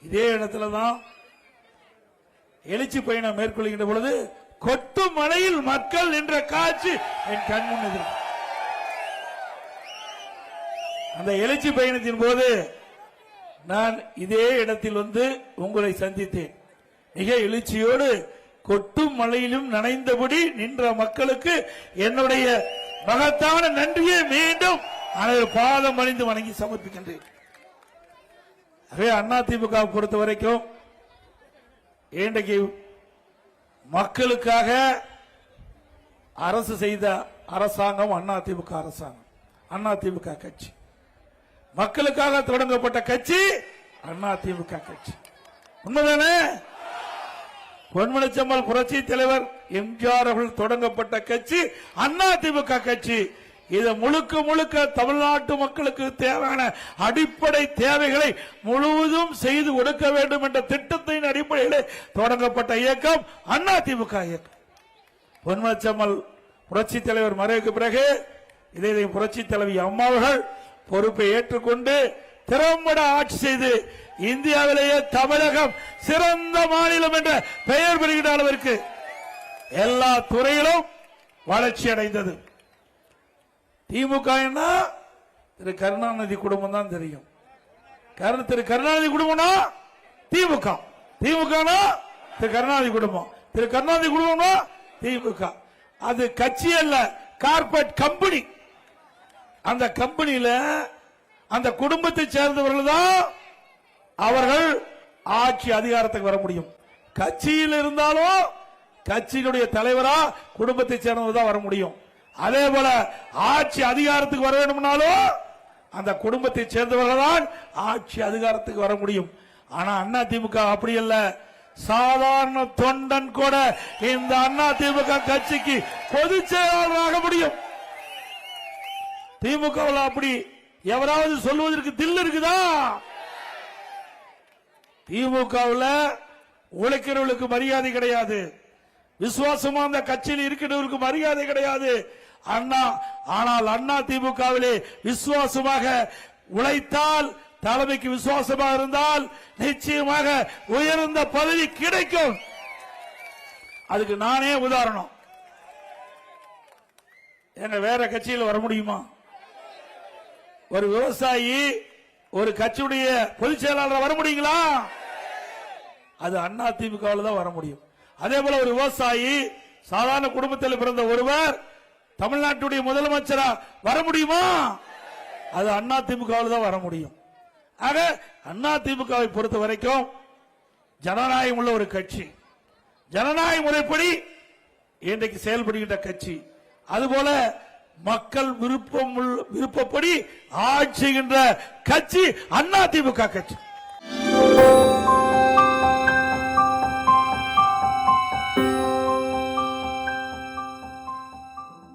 இதே இடத்துலதான் எழுச்சி பயணம் மேற்கொள்கின்ற பொழுது கொட்டு மழையில் மக்கள் நின்ற காட்சி என் கண் முன். அந்த எழுச்சி பயணத்தின் போது நான் இதே இடத்தில் வந்து உங்களை சந்தித்தேன். மிக எழுச்சியோடு கொட்டும் மழையிலும் நனைந்தபடி நின்ற மக்களுக்கு என்னுடைய மகத்தான நன்றியை மீண்டும் அனைவர் பாதம் அணிந்து வணங்கி சமர்ப்பிக்கின்றேன். அதிமுக பொறுத்த வரைக்கும் இன்றைக்கு மக்களுக்காக அரசு செய்த அரசாங்கம் அதிமுக அரசாங்கம். அதிமுக கட்சி மக்களுக்காக தொடங்கப்பட்ட கட்சி அதிமுக கட்சி. உண்மைதானே? பொன்மனச்செம்மல் புரட்சி தலைவர் எம்ஜிஆர் அவர்கள் தொடங்கப்பட்ட கட்சி அதிமுக கட்சி. இது முழுக்க முழுக்க தமிழ்நாட்டு மக்களுக்கு தேவையான அடிப்படை தேவைகளை முழுவதும் செய்து கொடுக்க வேண்டும் என்ற திட்டத்தின் அடிப்படையில் தொடங்கப்பட்ட இயக்கம் அதிமுக இயக்கம். பொன்மனச்செம்மல் புரட்சி தலைவர் மறைவுக்கு பிறகு இதை புரட்சி தலைவி அம்மா அவர்கள் பொறுப்பை ஏற்றுக்கொண்டு திறம்பட ஆட்சி செய்து இந்தியாவிலேயே தமிழகம் சிறந்த மாநிலம் என்ற பெயர் பெறுகின்ற அளவிற்கு எல்லா துறையிலும் வளர்ச்சி அடைந்தது. திமுக திரு கருணாநிதி குடும்பம் தான் தெரியும். திரு கருணாநிதி குடும்பம்னா திமுக, திமுக திரு கருணாநிதி குடும்பம், திரு கருணாநிதி குடும்பம்னா திமுக. அது கட்சி அல்ல, கார்பரேட் கம்பெனி. அந்த கம்பெனியில அந்த குடும்பத்தை சேர்ந்தவர்கள் தான் அவர்கள் ஆட்சி அதிகாரத்துக்கு வர முடியும். கட்சியில் இருந்தாலும் கட்சியினுடைய தலைவரா குடும்பத்தை சேர்ந்தவர் தான் வர முடியும். அதே போல ஆட்சி அதிகாரத்துக்கு வர வேண்டும்னாலும் அந்த குடும்பத்தை சேர்ந்தவர்கள் தான் ஆட்சி அதிகாரத்துக்கு வர முடியும். ஆனா அதிமுக அப்படி அல்ல. சாதாரண தொண்டன் கூட இந்த அதிமுக கட்சிக்கு பொதுச் செயலாளராக முடியும். திமுக அப்படி எவராவது சொல்வதற்கு தில் இருக்குதா? திமுகவில் உழைக்கிறவர்களுக்கு மரியாதை கிடையாது. விசுவாசமா அந்த கட்சியில் இருக்கிறவர்களுக்கு மரியாதை கிடையாது. ஆனால் அதிமுகவிலே விசுவாசமாக உழைத்தால், தலைமைக்கு விசுவாசமாக இருந்தால் நிச்சயமாக உயர்ந்த பதவி கிடைக்கும். அதுக்கு நானே உதாரணம். எங்க வேற கட்சியில் வர முடியுமா? ஒரு விவசாயி ஒரு கட்சியுடைய பொதுச் செயலாளர் வர முடியுங்களா? அது அதிமுகவில் தான் வர முடியும். அதே போல ஒரு விவசாயி சாதாரண குடும்பத்தில் பிறந்த ஒருவர் தமிழ்நாட்டுடைய முதலமைச்சரா வர முடியுமா? அது அதிமுகவில் தான் வர முடியும். ஆக அதிமுகவை பொறுத்த வரைக்கும் ஜனநாயகம் உள்ள ஒரு கட்சி, ஜனநாயக முறைப்படி இன்றைக்கு செயல்படுகின்ற கட்சி. அதுபோல மக்கள் விருப்பப்படி ஆட்சி செய்கின்ற கட்சி அதிமுக கட்சி.